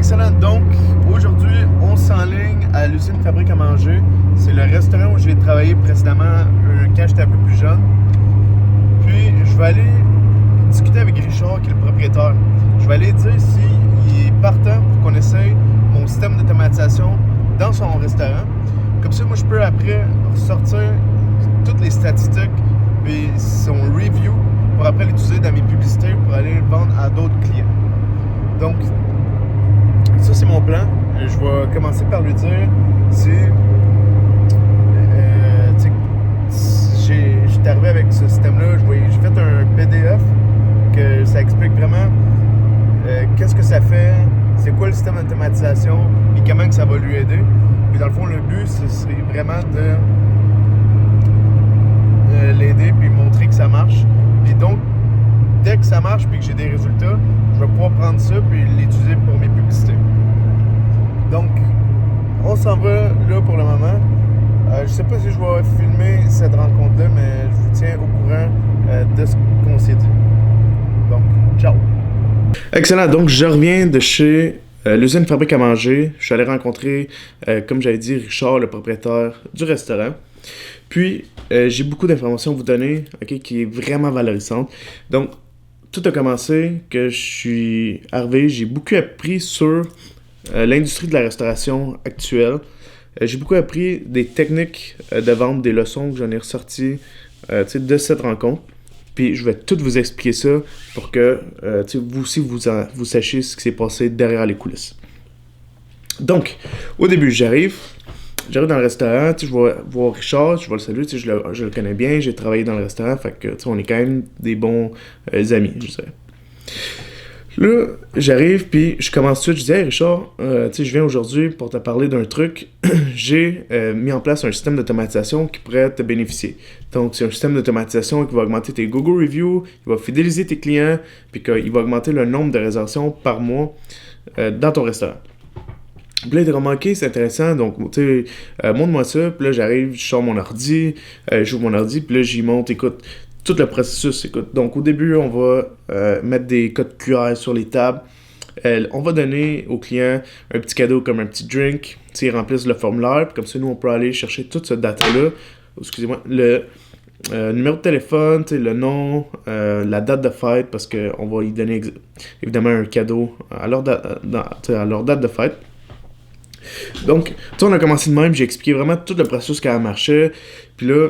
Excellent. Donc, aujourd'hui, on s'enligne à l'usine Fabrique à manger. C'est le restaurant où j'ai travaillé précédemment quand j'étais un peu plus jeune. Puis, je vais aller discuter avec Richard, qui est le propriétaire. Je vais aller dire s'il est partant pour qu'on essaye mon système d'automatisation dans son restaurant. Comme ça, moi, je peux après ressortir toutes les statistiques puis son review pour après l'utiliser dans mes publicités pour aller le vendre à d'autres clients. Donc, ça, c'est mon plan. Je vais commencer par lui dire si j'étais arrivé avec ce système-là. J'ai fait un PDF que ça explique vraiment qu'est-ce que ça fait, c'est quoi le système d'automatisation et comment que ça va lui aider. Puis dans le fond, le but, ce serait vraiment de l'aider puis montrer que ça marche. Puis donc, dès que ça marche puis que j'ai des résultats, je vais pouvoir prendre ça puis l'utiliser pour mes publicités. Donc, on s'en va là pour le moment. Je sais pas si je vais filmer cette rencontre-là, mais je vous tiens au courant de ce qu'on s'est dit. Donc, ciao! Excellent. Donc, je reviens de chez l'usine Fabrique à manger. Je suis allé rencontrer, comme j'avais dit, Richard, le propriétaire du restaurant. Puis, j'ai beaucoup d'informations à vous donner, qui est vraiment valorisante. Donc, tout a commencé que je suis arrivé, j'ai beaucoup appris sur l'industrie de la restauration actuelle. J'ai beaucoup appris des techniques de vente, des leçons que j'en ai ressorties de cette rencontre. Puis je vais tout vous expliquer ça pour que vous aussi vous sachiez ce qui s'est passé derrière les coulisses. Donc, au début, j'arrive dans le restaurant, je vais voir Richard, je vais le saluer, je le connais bien, j'ai travaillé dans le restaurant, fait que on est quand même des bons amis, je sais. Là, j'arrive, puis je commence tout de suite, je dis « Hey Richard, je viens aujourd'hui pour te parler d'un truc. J'ai mis en place un système d'automatisation qui pourrait te bénéficier. Donc, c'est un système d'automatisation qui va augmenter tes Google Reviews, il va fidéliser tes clients, puis qu'il va augmenter le nombre de réservations par mois dans ton restaurant. » Puis là, il était comme « Ok, c'est intéressant, donc, montre-moi ça. » Puis là, j'arrive, je sors mon ordi, j'ouvre mon ordi, puis là, j'y monte, écoute, tout le processus, écoute. Donc, au début, on va mettre des codes QR sur les tables. On va donner aux clients un petit cadeau comme un petit drink. Ils remplissent le formulaire. Puis comme ça, nous, on peut aller chercher toute cette data-là. Excusez-moi. Le numéro de téléphone, le nom, la date de fête, parce qu'on va y donner évidemment un cadeau à leur date de fête. Donc, on a commencé de même. J'ai expliqué vraiment tout le processus, comment ça marchait. Puis là,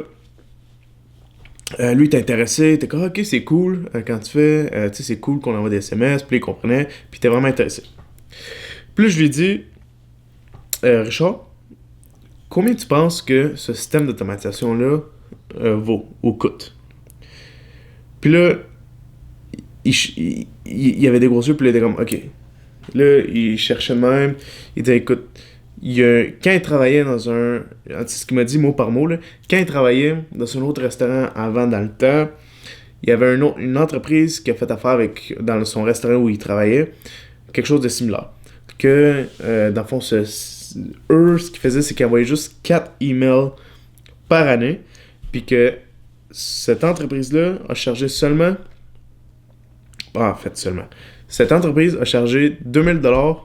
lui, il était intéressé, il était comme « Ok, c'est cool, quand tu fais, c'est cool qu'on envoie des SMS, puis il comprenait, puis il était vraiment intéressé. » Puis là, je lui ai dit « Richard, combien tu penses que ce système d'automatisation-là vaut ou coûte? » Puis là, il avait des gros yeux, puis là, il était comme « Ok. » Là, il cherchait de même, il disait « Écoute, quand il travaillait dans c'est ce qu'il m'a dit mot par mot, là, quand il travaillait dans un autre restaurant avant, dans le temps, il y avait une entreprise qui a fait affaire dans son restaurant où il travaillait, quelque chose de similaire. Que, dans le fond, ce qu'ils faisaient, c'est qu'ils envoyaient juste 4 emails par année, puis que cette entreprise-là a chargé seulement... Cette entreprise a chargé 2000$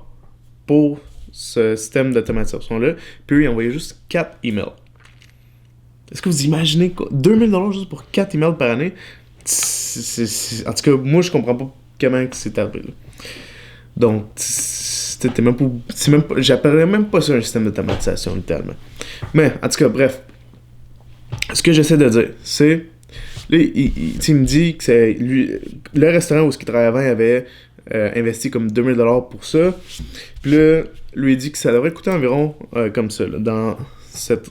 pour ce système d'automatisation-là, puis il envoyait juste 4 emails. Est-ce que vous imaginez quoi? 2000$ juste pour 4 emails par année? En tout cas, moi, je comprends pas comment c'est arrivé, là. Donc, j'appellerais même pas ça un système d'automatisation, littéralement. Mais, en tout cas, bref. Ce que j'essaie de dire, c'est... Là, il me dit que c'est lui, le restaurant où il travaillait avant, il avait investi comme 2000$ pour ça. Puis là, lui il dit que ça devrait coûter environ comme ça, là, dans cette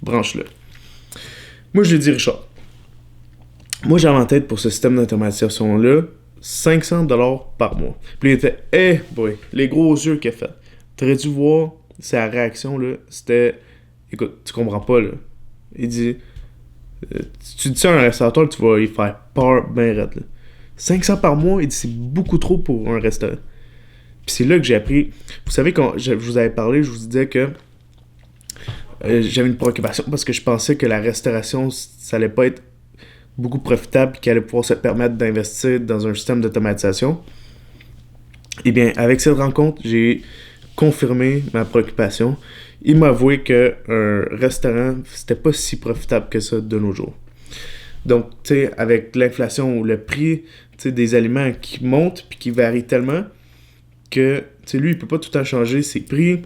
branche-là. Moi, je lui ai dit, Richard, moi j'avais en tête pour ce système d'automatisation-là 500$ par mois. Puis il était, hey boy, les gros yeux qu'il a fait. T'aurais dû voir sa réaction, là. C'était, écoute, tu comprends pas, là. Il dit, tu dis ça à un restaurateur, tu vas y faire peur ben raide, là. 500 par mois, il dit, c'est beaucoup trop pour un restaurant. Puis c'est là que j'ai appris. Vous savez, quand je vous avais parlé, je vous disais que j'avais une préoccupation parce que je pensais que la restauration, ça allait pas être beaucoup profitable et qu'elle allait pouvoir se permettre d'investir dans un système d'automatisation. Eh bien, avec cette rencontre, j'ai confirmé ma préoccupation. Il m'a avoué qu'un restaurant, c'était pas si profitable que ça de nos jours. Donc, tu sais, avec l'inflation ou le prix, tu sais, des aliments qui montent puis qui varient tellement que, tu sais, lui, il peut pas tout le temps changer ses prix.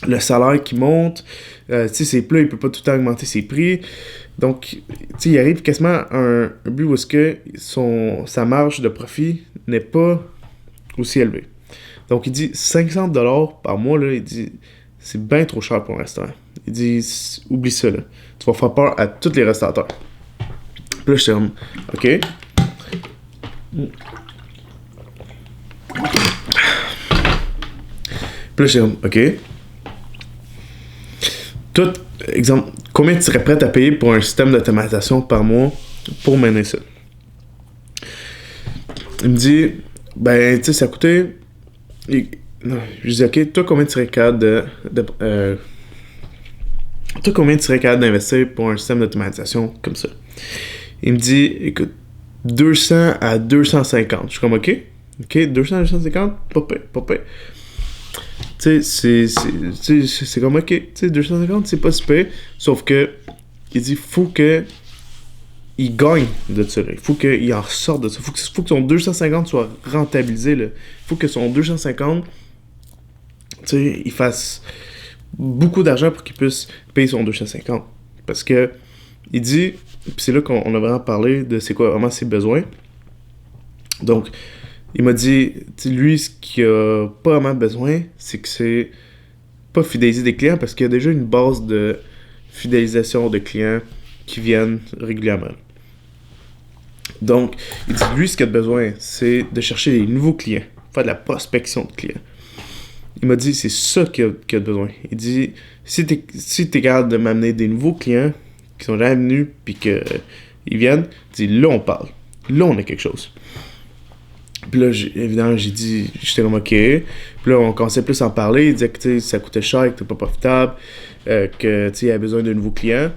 Le salaire qui monte, tu sais, ses plats, il peut pas tout le temps augmenter ses prix. Donc, tu sais, il arrive quasiment à un but où est-ce que sa marge de profit n'est pas aussi élevée. Donc, il dit 500$ par mois, là, il dit, c'est bien trop cher pour un restaurant. Il dit, oublie ça, là. Tu vas faire peur à tous les restaurateurs. Puis là, je suis comme, OK. Puis là, je suis comme, OK. Tout, exemple, combien tu serais prêt à payer pour un système d'automatisation par mois pour mener ça? Il me dit, ben, tu sais, ça coûtait... Non, je dis, OK, toi, combien tu serais capable toi, combien tu serais capable d'investir pour un système d'automatisation comme ça? Il me dit, écoute, 200 à 250. Je suis comme, OK, 200 à 250, pas pire. Tu sais, c'est comme, OK, tu sais, 250, c'est pas si pire. Sauf que, il dit, faut que il gagne de ça, là. Il faut qu'il en sorte de ça. Faut que son 250 soit rentabilisé, là. Il faut que son 250, tu sais, il fasse beaucoup d'argent pour qu'il puisse payer son 250. Parce que, il dit, puis c'est là qu'on a vraiment parlé de c'est quoi vraiment ses besoins. Donc, il m'a dit, lui, ce qu'il a pas vraiment besoin, c'est que c'est pas fidéliser des clients parce qu'il y a déjà une base de fidélisation de clients qui viennent régulièrement. Donc, il dit, lui, ce qu'il a besoin, c'est de chercher des nouveaux clients, faire de la prospection de clients. Il m'a dit, c'est ça qu'il a besoin. Il dit, si t'es capable de m'amener des nouveaux clients qui sont jamais venus puis qu'ils viennent, il dit, là, on parle. Là, on a quelque chose. Puis là, évidemment, j'étais comme OK. Puis là, on commençait plus à en parler. Il disait que ça coûtait cher, que c'était pas profitable, que il avait besoin de nouveaux clients.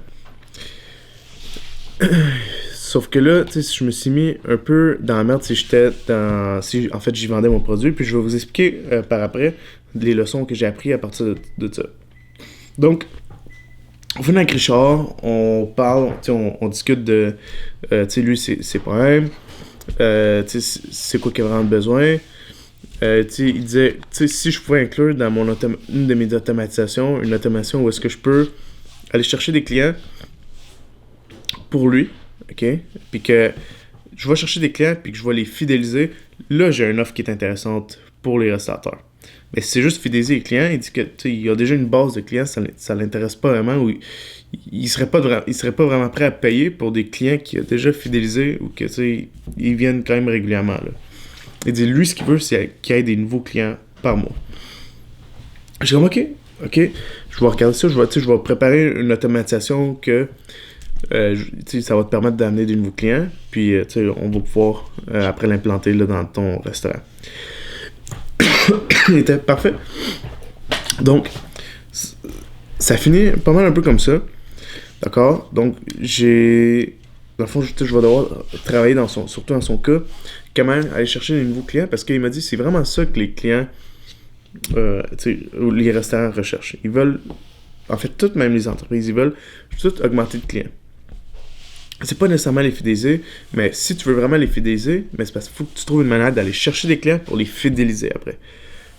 Sauf que là, je me suis mis un peu dans la merde si en fait, j'y vendais mon produit. Puis je vais vous expliquer par après les leçons que j'ai apprises à partir de ça. Donc, on fait avec Richard, on parle, on discute de lui, ses problèmes. C'est quoi qu'il a vraiment besoin. Il disait, si je pouvais inclure dans une de mes automatisations, une automation où est-ce que je peux aller chercher des clients pour lui, ok, puis que je vais chercher des clients puis que je vais les fidéliser, là j'ai une offre qui est intéressante pour les restaurateurs. Mais si c'est juste fidéliser les clients, il dit que il y a déjà une base de clients, ça l'intéresse pas vraiment, ou il serait pas vraiment prêt à payer pour des clients qu'il a déjà fidélisés ou que ils viennent quand même régulièrement, là. Il dit lui ce qu'il veut c'est qu'il y ait des nouveaux clients par mois. J'ai comme OK, je vais regarder ça, je vais préparer une automatisation que ça va te permettre d'amener des nouveaux clients, puis on va pouvoir après l'implanter là, dans ton restaurant. Il était parfait. Donc, ça finit pas mal un peu comme ça. D'accord? Donc, dans le fond, je vais devoir travailler surtout dans son cas, comment aller chercher des nouveaux clients, parce qu'il m'a dit c'est vraiment ça que les clients, ou les restaurants recherchent. Ils veulent, en fait, toutes, même les entreprises, ils veulent tout augmenter de clients. C'est pas nécessairement les fidéliser, mais si tu veux vraiment les fidéliser, mais c'est parce qu'il faut que tu trouves une manière d'aller chercher des clients pour les fidéliser après.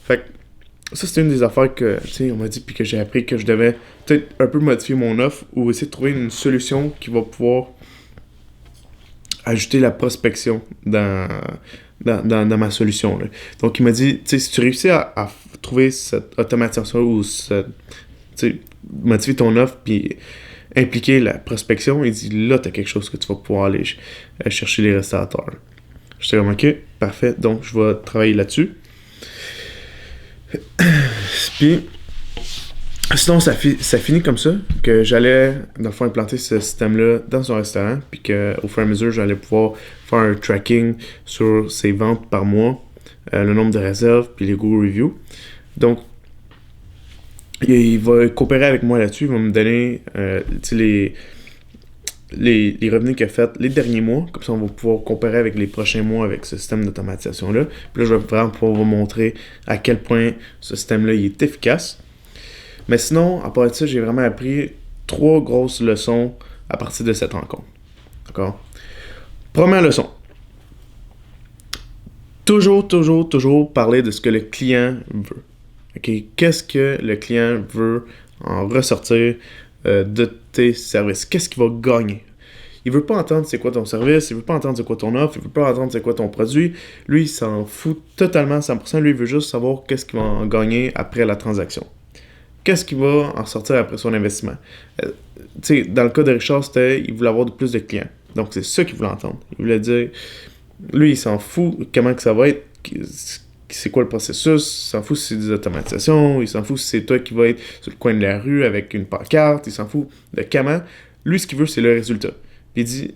Fait que ça, c'est une des affaires que, on m'a dit puis que j'ai appris que je devais peut-être un peu modifier mon offre ou essayer de trouver une solution qui va pouvoir ajouter la prospection dans ma solution, là. Donc, il m'a dit, si tu réussis à trouver cette automatisation ou modifier ton offre puis impliquer la prospection, il dit là, t'as quelque chose que tu vas pouvoir aller chercher les restaurateurs. J'étais comme OK, parfait, donc je vais travailler là-dessus. Puis, sinon, ça finit comme ça, que j'allais, dans le fond, implanter ce système-là dans son restaurant, puis qu'au fur et à mesure, j'allais pouvoir faire un tracking sur ses ventes par mois, le nombre de réserves, puis les Google Reviews. Donc, il va coopérer avec moi là-dessus, il va me donner les revenus qu'il a fait les derniers mois. Comme ça, on va pouvoir comparer avec les prochains mois avec ce système d'automatisation-là. Puis là, je vais vraiment pouvoir vous montrer à quel point ce système-là il est efficace. Mais sinon, à part de ça, j'ai vraiment appris 3 grosses leçons à partir de cette rencontre. D'accord? Première leçon. Toujours parler de ce que le client veut. Okay? Qu'est-ce que le client veut en ressortir de tes services? Qu'est-ce qu'il va gagner? Il veut pas entendre c'est quoi ton service, il veut pas entendre c'est quoi ton offre, il veut pas entendre c'est quoi ton produit. Lui, il s'en fout totalement, 100%. Lui, il veut juste savoir qu'est-ce qu'il va en gagner après la transaction. Qu'est-ce qu'il va en sortir après son investissement? Dans le cas de Richard, il voulait avoir plus de clients. Donc, c'est ça qu'il voulait entendre. Il voulait dire, lui, il s'en fout comment que ça va être, c'est quoi le processus, il s'en fout si c'est des automatisations, il s'en fout si c'est toi qui vas être sur le coin de la rue avec une pancarte, il s'en fout de comment. Lui, ce qu'il veut, c'est le résultat. Puis il dit,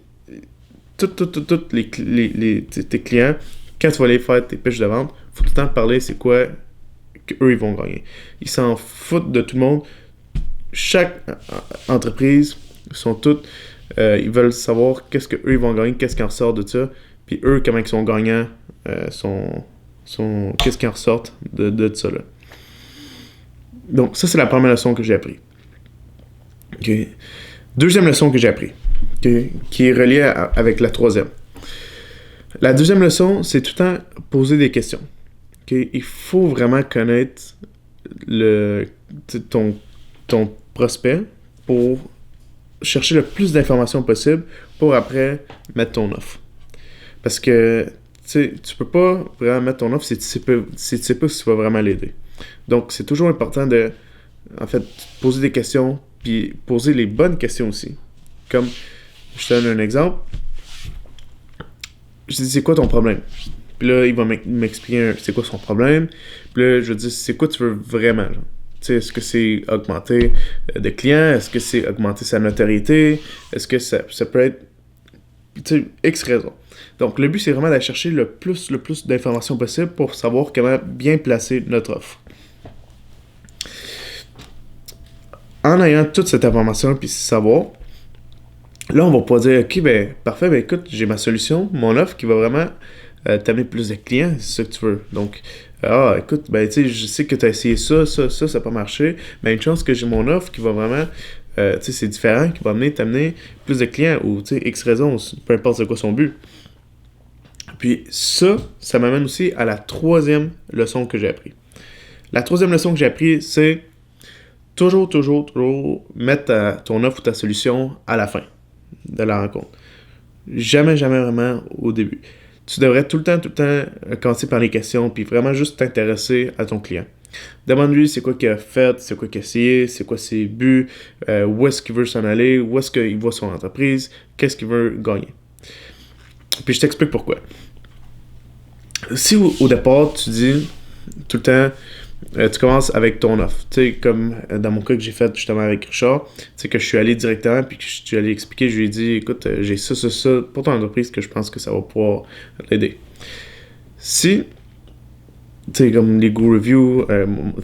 tous tes clients, quand tu vas aller faire tes pitches de vente, il faut tout le temps parler c'est quoi qu'eux, ils vont gagner. Ils s'en foutent de tout le monde. Chaque entreprise, sont toutes, ils veulent savoir qu'est-ce qu'eux, ils vont gagner, qu'est-ce qui en ressort de ça, puis eux, comment ils sont gagnants, qu'est-ce qui en ressort de ça là. Donc, ça, c'est la première leçon que j'ai appris. Okay. Deuxième leçon que j'ai appris, okay, qui est reliée avec la troisième. La deuxième leçon, c'est tout le temps poser des questions. Okay? Il faut vraiment connaître ton prospect pour chercher le plus d'informations possible pour après mettre ton offre. Parce que tu peux pas vraiment mettre ton offre si tu sais pas si tu vas vraiment l'aider. Donc, c'est toujours important de, en fait, poser des questions puis poser les bonnes questions aussi. Comme, je te donne un exemple. Je dis, c'est quoi ton problème? Puis là, il va m'expliquer c'est quoi son problème. Puis là, je vais dire, c'est quoi tu veux vraiment? Genre? Est-ce que c'est augmenter de clients? Est-ce que c'est augmenter sa notoriété? Est-ce que ça peut être X raisons. Donc, le but, c'est vraiment d'aller chercher le plus d'informations possible pour savoir comment bien placer notre offre. En ayant toute cette information puis ce savoir, là, on va pouvoir dire, OK, ben parfait, ben écoute, j'ai ma solution, mon offre qui va vraiment t'amener plus de clients, c'est ça que tu veux. Donc, écoute, ben tu sais, je sais que tu as essayé ça n'a pas marché, mais une chance que j'ai mon offre qui va vraiment, c'est différent, qui va t'amener plus de clients ou, X raisons, peu importe c'est quoi son but. Puis ça m'amène aussi à la troisième leçon que j'ai appris. La troisième leçon que j'ai appris, c'est toujours mettre ton offre ou ta solution à la fin de la rencontre. Jamais vraiment au début. Tu devrais tout le temps commencer par les questions, puis vraiment juste t'intéresser à ton client. Demande-lui c'est quoi qu'il a fait, c'est quoi qu'il a essayé, c'est quoi ses buts, où est-ce qu'il veut s'en aller, où est-ce qu'il voit son entreprise, qu'est-ce qu'il veut gagner. Puis je t'explique pourquoi. Si au départ, tu dis tout le temps, tu commences avec ton offre. Tu sais, comme dans mon cas que j'ai fait justement avec Richard, tu sais, que je suis allé directement puis que je suis allé expliquer, je lui ai dit, écoute, j'ai ça pour ton entreprise que je pense que ça va pouvoir l'aider. Si, tu sais, comme les Go Review,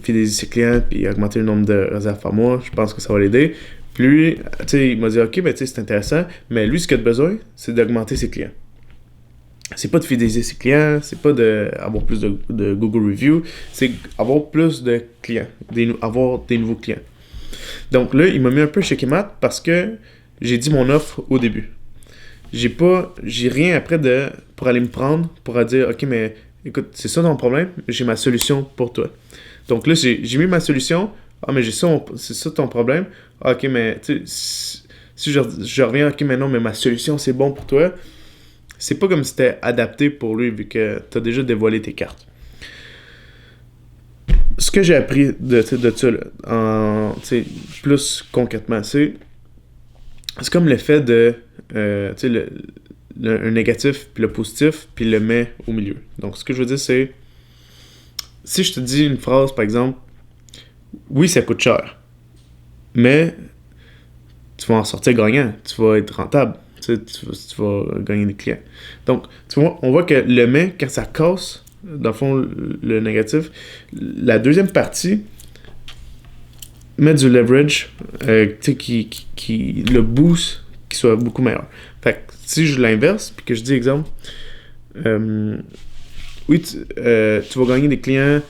fidéliser ses clients puis augmenter le nombre de réserves par mois, je pense que ça va l'aider. Puis lui, tu sais, il m'a dit, OK, ben tu sais, c'est intéressant, mais lui, ce qu'il a besoin, c'est d'augmenter ses clients. C'est pas de fidéliser ses clients, c'est pas d'avoir plus de Google Review, c'est avoir plus de clients, avoir des nouveaux clients. Donc là, il m'a mis un peu checkmate parce que j'ai dit mon offre au début. J'ai rien après pour aller me prendre, pour dire, OK, mais écoute, c'est ça ton problème, j'ai ma solution pour toi. Donc là, j'ai mis ma solution, mais c'est ça ton problème, OK, mais tu sais, si je reviens, OK, mais non, mais ma solution, c'est bon pour toi. C'est pas comme si c'était adapté pour lui vu que t'as déjà dévoilé tes cartes. Ce que j'ai appris de ça là, plus concrètement, c'est comme l'effet de un négatif puis le positif puis le met au milieu. Donc ce que je veux dire c'est si je te dis une phrase par exemple, oui ça coûte cher, mais tu vas en sortir gagnant, tu vas être rentable. Tu vas gagner des clients. Donc, tu vois, on voit que le mais, quand ça casse, dans le fond, le négatif, la deuxième partie met du leverage, qui le boost qui soit beaucoup meilleur. Fait que si je l'inverse, puis que je dis exemple, oui, tu vas gagner des clients,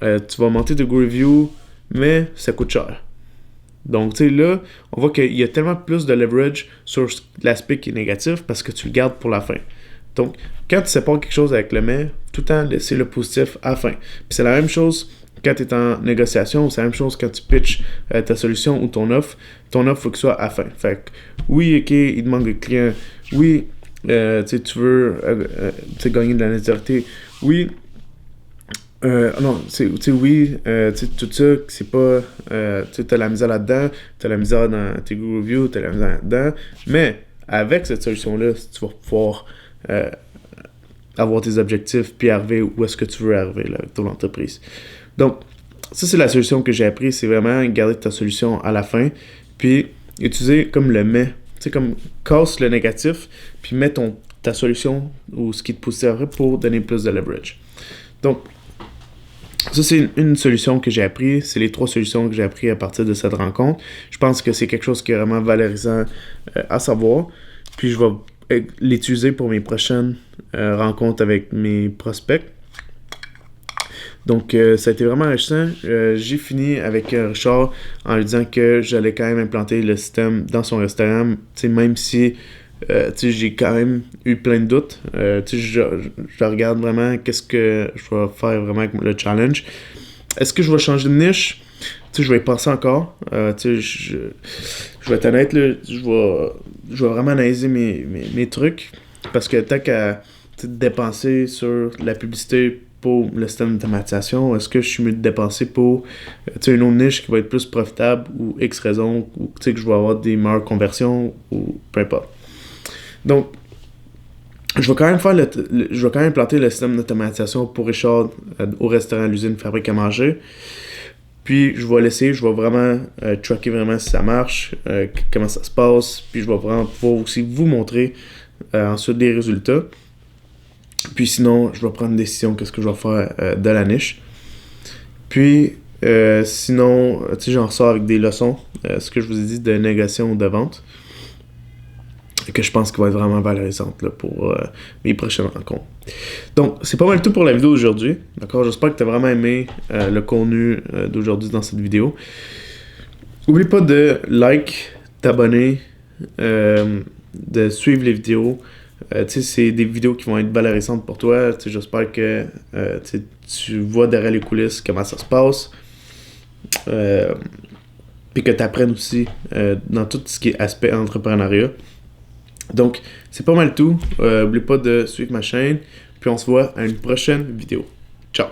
tu vas monter de Go Review, mais ça coûte cher. Donc, tu sais, là, on voit qu'il y a tellement plus de leverage sur l'aspect qui est négatif parce que tu le gardes pour la fin. Donc, quand tu sépares quelque chose avec le mais, tout le temps laisser le positif à la fin. Puis c'est la même chose quand tu es en négociation, c'est la même chose quand tu pitches ta solution ou ton offre. Ton offre, il faut que ce soit à la fin. Fait que, oui, ok, il te manque des clients. Oui, tu veux gagner de la notoriété. Oui, non, oui, tout ça, c'est pas, t'as la misère là-dedans, t'as la misère dans tes Google Reviews, t'as la misère là-dedans, mais avec cette solution-là, tu vas pouvoir avoir tes objectifs puis arriver où est-ce que tu veux arriver là, avec ton entreprise. Donc, ça, c'est la solution que j'ai appris, c'est vraiment garder ta solution à la fin, puis utiliser comme le mais, tu sais, comme casse le négatif, puis mets ta solution ou ce qui te pousse après pour donner plus de leverage. Donc, ça, c'est une solution que j'ai appris. C'est les 3 solutions que j'ai appris à partir de cette rencontre. Je pense que c'est quelque chose qui est vraiment valorisant à savoir. Puis, je vais l'utiliser pour mes prochaines rencontres avec mes prospects. Donc, ça a été vraiment enrichissant. J'ai fini avec Richard en lui disant que j'allais quand même implanter le système dans son restaurant. Même si j'ai quand même eu plein de doutes. Je regarde vraiment qu'est-ce que je vais faire vraiment avec le challenge. Est-ce que je vais changer de niche? Je vais y penser encore. Je vais être honnête, là, je vais vraiment analyser mes trucs. Parce que tant qu'à dépenser sur la publicité pour le système d'automatisation, est-ce que je suis mieux de dépenser pour une autre niche qui va être plus profitable ou X raison, ou que je vais avoir des meilleures conversions ou peu importe. Donc, je vais quand même planter le système d'automatisation pour Richard au restaurant l'usine Fabrique à manger. Puis, je vais vraiment tracker vraiment si ça marche, comment ça se passe. Puis, je vais vraiment pouvoir aussi vous montrer ensuite des résultats. Puis, sinon, je vais prendre une décision qu'est-ce que je vais faire de la niche. Puis, sinon, j'en ressors avec des leçons, ce que je vous ai dit de négociation ou de vente, que je pense qu'il va être vraiment valorisante là, pour mes prochaines rencontres. Donc, c'est pas mal tout pour la vidéo d'aujourd'hui. D'accord? J'espère que tu as vraiment aimé le contenu d'aujourd'hui dans cette vidéo. N'oublie pas de t'abonner, de suivre les vidéos. C'est des vidéos qui vont être valorisantes pour toi. J'espère que tu vois derrière les coulisses comment ça se passe. Puis que tu apprennes aussi dans tout ce qui est aspect entrepreneuriat. Donc, c'est pas mal tout. N'oublie pas de suivre ma chaîne. Puis on se voit à une prochaine vidéo. Ciao!